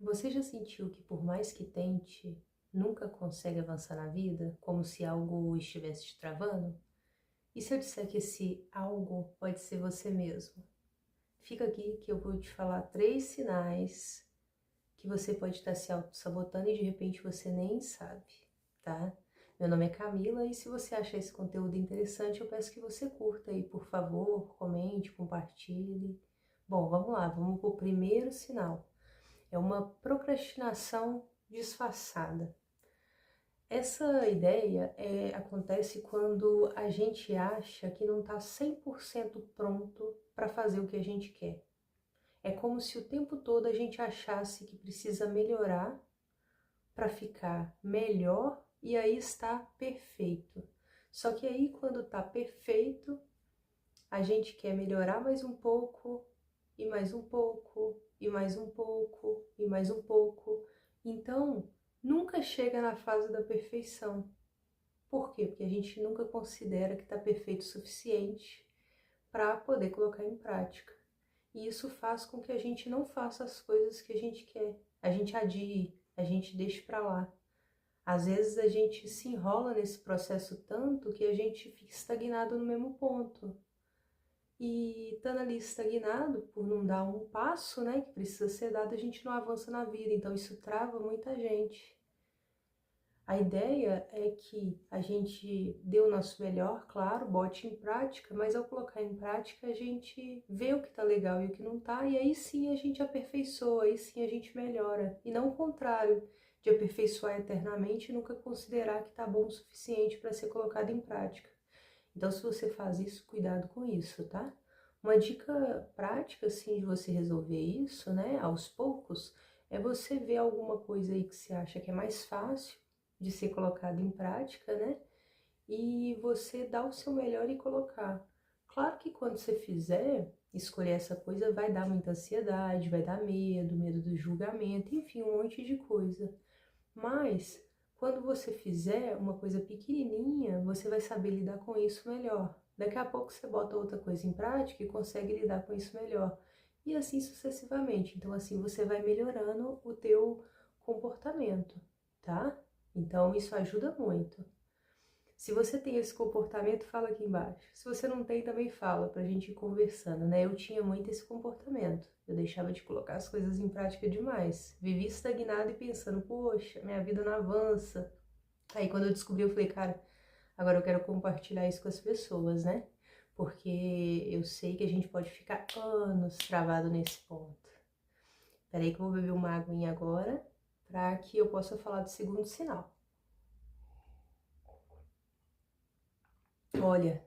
Você já sentiu que por mais que tente, nunca consegue avançar na vida, como se algo estivesse te travando? E se eu disser que esse algo pode ser você mesmo? Fica aqui que eu vou te falar 3 sinais que você pode estar se auto-sabotando e de repente você nem sabe, tá? Meu nome é Camila e se você achar esse conteúdo interessante, eu peço que você curta aí, por favor, comente, compartilhe. Bom, vamos lá, vamos pro primeiro sinal. É uma procrastinação disfarçada. Essa ideia acontece quando a gente acha que não está 100% pronto para fazer o que a gente quer. É como se o tempo todo a gente achasse que precisa melhorar para ficar melhor e aí está perfeito. Só que aí quando está perfeito, a gente quer melhorar mais um pouco, e mais um pouco, e mais um pouco, e mais um pouco. Então, nunca chega na fase da perfeição. Por quê? Porque a gente nunca considera que está perfeito o suficiente para poder colocar em prática. E isso faz com que a gente não faça as coisas que a gente quer. A gente adie, a gente deixa para lá. Às vezes a gente se enrola nesse processo tanto que a gente fica estagnado no mesmo ponto. E estando ali estagnado, por não dar um passo, né, que precisa ser dado, a gente não avança na vida. Então isso trava muita gente. A ideia é que a gente dê o nosso melhor, claro, bote em prática, mas ao colocar em prática a gente vê o que tá legal e o que não tá, e aí sim a gente aperfeiçoa, aí sim a gente melhora. E não o contrário, de aperfeiçoar eternamente e nunca considerar que tá bom o suficiente para ser colocado em prática. Então, se você faz isso, cuidado com isso, tá? Uma dica prática, assim, de você resolver isso, né, aos poucos, é você ver alguma coisa aí que você acha que é mais fácil de ser colocado em prática, né? E você dar o seu melhor e colocar. Claro que quando você fizer, escolher essa coisa vai dar muita ansiedade, vai dar medo, medo do julgamento, enfim, um monte de coisa. Mas quando você fizer uma coisa pequenininha, você vai saber lidar com isso melhor. Daqui a pouco você bota outra coisa em prática e consegue lidar com isso melhor. E assim sucessivamente. Então assim você vai melhorando o teu comportamento, tá? Então isso ajuda muito. Se você tem esse comportamento, fala aqui embaixo. Se você não tem, também fala, pra gente ir conversando, né? Eu tinha muito esse comportamento. Eu deixava de colocar as coisas em prática demais. Vivia estagnado e pensando, poxa, minha vida não avança. Aí quando eu descobri, eu falei, cara, agora eu quero compartilhar isso com as pessoas, né? Porque eu sei que a gente pode ficar anos travado nesse ponto. Peraí que eu vou beber uma aguinha agora, para que eu possa falar do segundo sinal. Olha,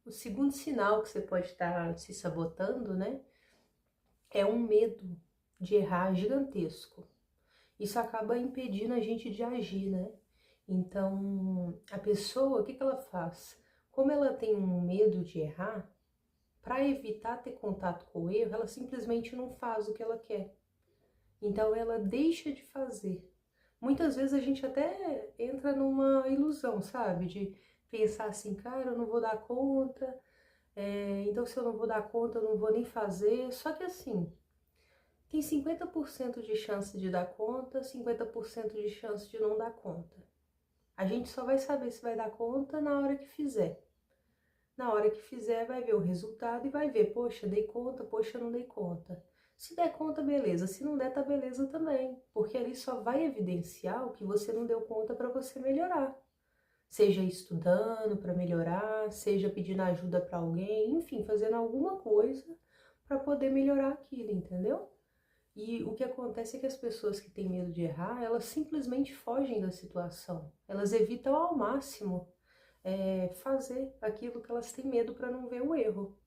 o segundo sinal que você pode estar se sabotando, né, é um medo de errar gigantesco. Isso acaba impedindo a gente de agir, né? Então, a pessoa, o que ela faz? Como ela tem um medo de errar, para evitar ter contato com o erro, ela simplesmente não faz o que ela quer. Então, ela deixa de fazer. Muitas vezes a gente até entra numa ilusão, sabe? De pensar assim, cara, eu não vou dar conta, então se eu não vou dar conta, eu não vou nem fazer. Só que assim, tem 50% de chance de dar conta, 50% de chance de não dar conta. A gente só vai saber se vai dar conta na hora que fizer. Na hora que fizer, vai ver o resultado e vai ver, poxa, dei conta, poxa, não dei conta. Se der conta, beleza. Se não der, tá beleza também. Porque ali só vai evidenciar o que você não deu conta para você melhorar. Seja estudando para melhorar, seja pedindo ajuda para alguém, enfim, fazendo alguma coisa para poder melhorar aquilo, entendeu? E o que acontece é que as pessoas que têm medo de errar, elas simplesmente fogem da situação. Elas evitam ao máximo fazer aquilo que elas têm medo para não ver o erro.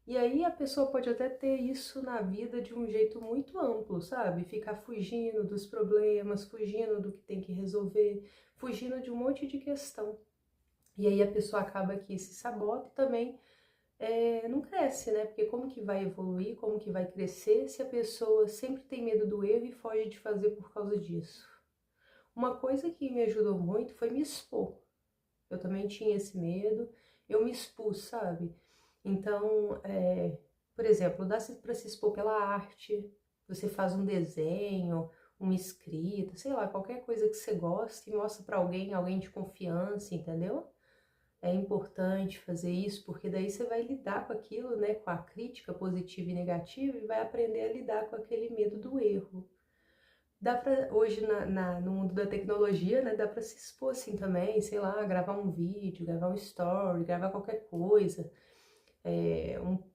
E aí a pessoa pode até ter isso na vida de um jeito muito amplo, sabe? Ficar fugindo dos problemas, fugindo do que tem que resolver, fugindo de um monte de questão. E aí a pessoa acaba que se sabota e também não cresce, né? Porque como que vai evoluir, como que vai crescer se a pessoa sempre tem medo do erro e foge de fazer por causa disso? Uma coisa que me ajudou muito foi me expor. Eu também tinha esse medo, eu me expus, sabe? Então, por exemplo, dá para se expor pela arte, Você faz um desenho, uma escrita, sei lá, qualquer coisa que você goste e mostra para alguém, alguém de confiança, entendeu? É importante fazer isso, porque daí você vai lidar com aquilo, né, com a crítica positiva e negativa e vai aprender a lidar com aquele medo do erro. Dá pra, hoje no mundo da tecnologia, né, dá pra se expor assim também, sei lá, gravar um vídeo, gravar um story, gravar qualquer coisa,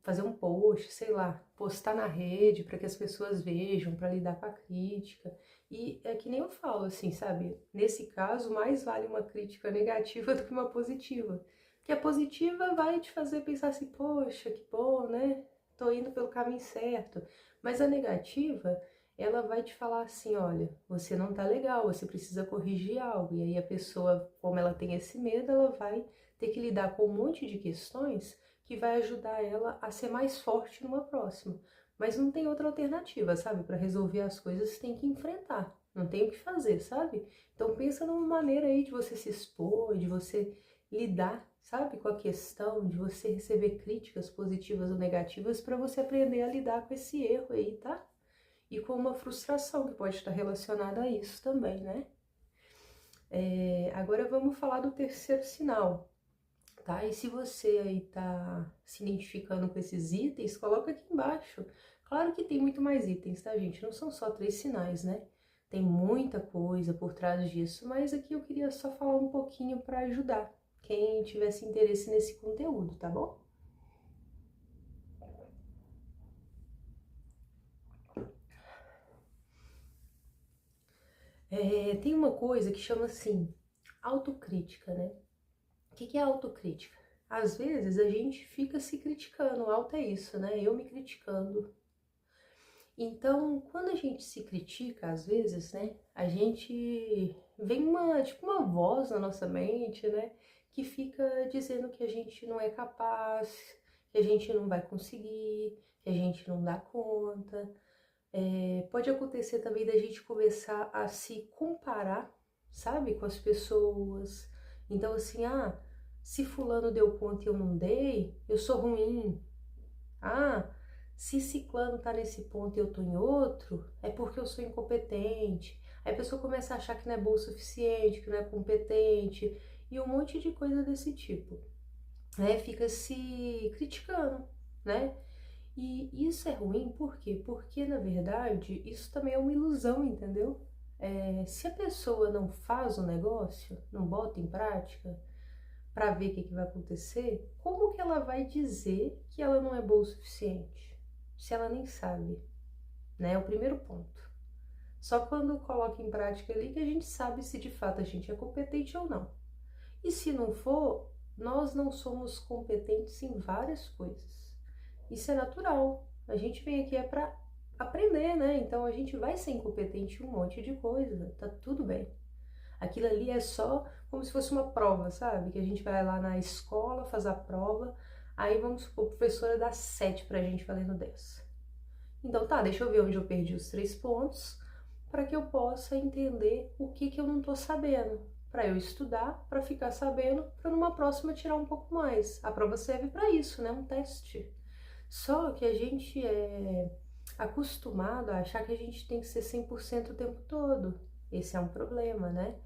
fazer um post, sei lá, postar na rede para que as pessoas vejam, para lidar com a crítica. E é que nem eu falo, assim, sabe? Nesse caso, mais vale uma crítica negativa do que uma positiva. Porque a positiva vai te fazer pensar assim, poxa, que bom, né? Tô indo pelo caminho certo. Mas a negativa, ela vai te falar assim, olha, você não tá legal, você precisa corrigir algo. E aí a pessoa, como ela tem esse medo, ela vai ter que lidar com um monte de questões que vai ajudar ela a ser mais forte numa próxima. Mas não tem outra alternativa, sabe? Para resolver as coisas, você tem que enfrentar. Não tem o que fazer, sabe? Então pensa numa maneira aí de você se expor, de você lidar, sabe, com a questão, de você receber críticas positivas ou negativas para você aprender a lidar com esse erro aí, tá? E com uma frustração que pode estar relacionada a isso também, né? Agora vamos falar do terceiro sinal, tá? E se você aí tá se identificando com esses itens, coloca aqui embaixo. Claro que tem muito mais itens, tá, gente? Não são só 3 sinais, né? Tem muita coisa por trás disso, mas aqui eu queria só falar um pouquinho para ajudar quem tivesse interesse nesse conteúdo, tá bom? Tem uma coisa que chama assim, autocrítica, né? O que é autocrítica? Às vezes a gente fica se criticando, auto é isso, né? Eu me criticando. Então, quando a gente se critica, às vezes, né, a gente vem tipo uma voz na nossa mente, né, que fica dizendo que a gente não é capaz, que a gente não vai conseguir, que a gente não dá conta. Pode acontecer também da gente começar a se comparar, sabe, com as pessoas. Então, assim, se fulano deu conta e eu não dei, eu sou ruim. Se ciclano tá nesse ponto e eu tô em outro, é porque eu sou incompetente. Aí a pessoa começa a achar que não é boa o suficiente, que não é competente, e um monte de coisa desse tipo, né? Fica se criticando, né? E isso é ruim, por quê? Porque, na verdade, isso também é uma ilusão, entendeu? Se a pessoa não faz o negócio, não bota em prática, para ver o que vai acontecer, como que ela vai dizer que ela não é boa o suficiente? Se ela nem sabe, né? É o primeiro ponto. Só quando coloca em prática ali que a gente sabe se de fato a gente é competente ou não. E se não for, nós não somos competentes em várias coisas. Isso é natural. A gente vem aqui para aprender, né? Então a gente vai ser incompetente em um monte de coisa, tá tudo bem. Aquilo ali é só como se fosse uma prova, sabe? Que a gente vai lá na escola, faz a prova, aí vamos supor, a professora dá 7 pra gente valendo 10. Então tá, deixa eu ver onde eu perdi os 3 pontos, para que eu possa entender o que eu não tô sabendo, para eu estudar, para ficar sabendo, para numa próxima tirar um pouco mais. A prova serve para isso, né? Um teste. Só que a gente é acostumado a achar que a gente tem que ser 100% o tempo todo. Esse é um problema, né?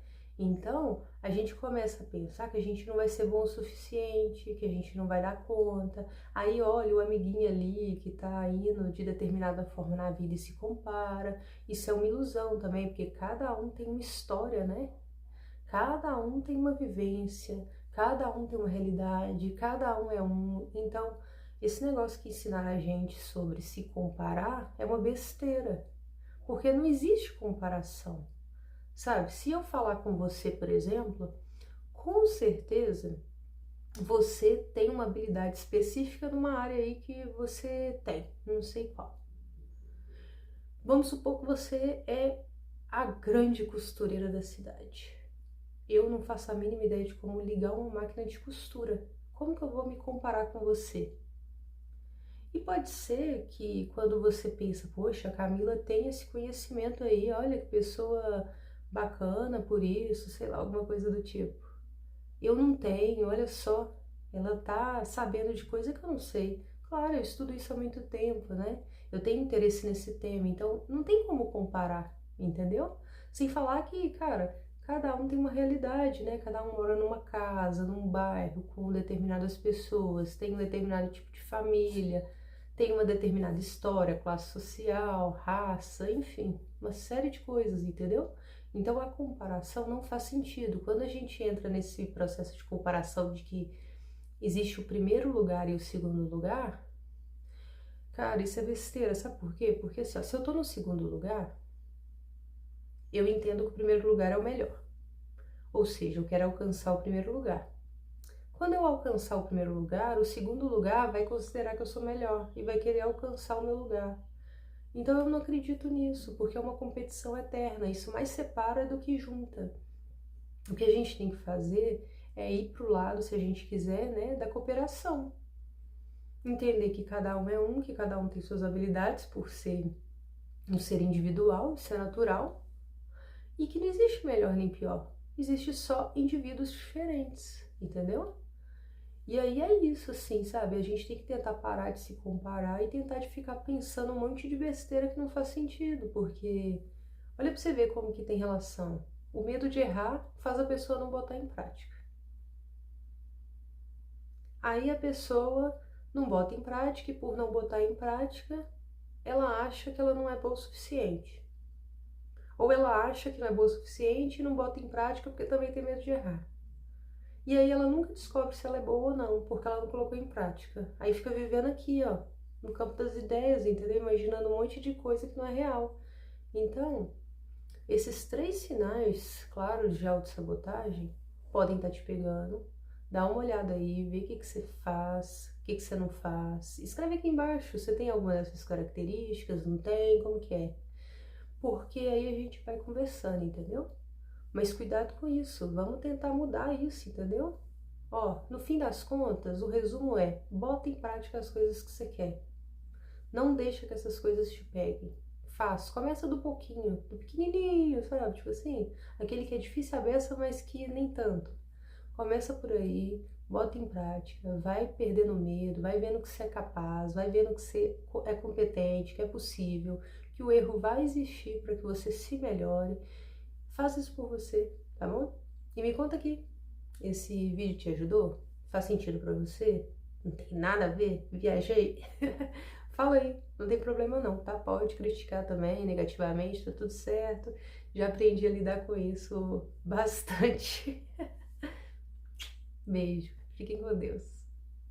Então, a gente começa a pensar que a gente não vai ser bom o suficiente, que a gente não vai dar conta. Aí olha o amiguinho ali que tá indo de determinada forma na vida e se compara. Isso é uma ilusão também, porque cada um tem uma história, né? Cada um tem uma vivência, cada um tem uma realidade, cada um é um. Então, esse negócio que ensinaram a gente sobre se comparar é uma besteira, porque não existe comparação, sabe? Se eu falar com você, por exemplo, com certeza você tem uma habilidade específica numa área aí que você tem, não sei qual. Vamos supor que você é a grande costureira da cidade. Eu não faço a mínima ideia de como ligar uma máquina de costura. Como que eu vou me comparar com você? E pode ser que quando você pensa, poxa, a Camila tem esse conhecimento aí, olha que pessoa bacana por isso, sei lá, alguma coisa do tipo. Eu não tenho, olha só, ela tá sabendo de coisa que eu não sei. Claro, eu estudo isso há muito tempo, né? eu tenho interesse nesse tema, então não tem como comparar, entendeu? Sem falar que, cara, cada um tem uma realidade, né? Cada um mora numa casa, num bairro com determinadas pessoas, tem um determinado tipo de família, tem uma determinada história, classe social, raça, enfim, uma série de coisas, entendeu? Então a comparação não faz sentido. Quando a gente entra nesse processo de comparação de que existe o primeiro lugar e o segundo lugar, cara, isso é besteira, sabe por quê? Porque assim, ó, se eu tô no segundo lugar, eu entendo que o primeiro lugar é o melhor. Ou seja, eu quero alcançar o primeiro lugar. Quando eu alcançar o primeiro lugar, o segundo lugar vai considerar que eu sou melhor e vai querer alcançar o meu lugar. Então eu não acredito nisso, porque é uma competição eterna. Isso mais separa do que junta. O que a gente tem que fazer é ir para o lado, se a gente quiser, né, da cooperação. Entender que cada um é um, que cada um tem suas habilidades por ser um ser individual, isso é natural, e que não existe melhor nem pior. Existe só indivíduos diferentes, entendeu? E aí é isso, assim, sabe? A gente tem que tentar parar de se comparar e tentar de ficar pensando um monte de besteira que não faz sentido, porque olha pra você ver como que tem relação. O medo de errar faz a pessoa não botar em prática. Aí a pessoa não bota em prática e por não botar em prática, ela acha que ela não é boa o suficiente. Ou ela acha que não é boa o suficiente e não bota em prática porque também tem medo de errar. E aí ela nunca descobre se ela é boa ou não, porque ela não colocou em prática. Aí fica vivendo aqui, ó, no campo das ideias, entendeu? Imaginando um monte de coisa que não é real. Então, esses 3 sinais claros de autossabotagem podem estar te pegando. Dá uma olhada aí, vê o que você faz, o que você não faz. Escreve aqui embaixo, você tem alguma dessas características, não tem, como que é? Porque aí a gente vai conversando, entendeu? Mas cuidado com isso, vamos tentar mudar isso, entendeu? Ó, no fim das contas, o resumo é, bota em prática as coisas que você quer. Não deixa que essas coisas te peguem. Faz, começa do pouquinho, do pequenininho, sabe? Tipo assim, aquele que é difícil a beça, mas que nem tanto. Começa por aí, bota em prática, vai perdendo medo, vai vendo que você é capaz, vai vendo que você é competente, que é possível, que o erro vai existir para que você se melhore. Faça isso por você, tá bom? E me conta aqui, esse vídeo te ajudou? Faz sentido pra você? Não tem nada a ver? Viajei? Fala aí, não tem problema não, tá? Pode criticar também negativamente, tá tudo certo. Já aprendi a lidar com isso bastante. Beijo, fiquem com Deus.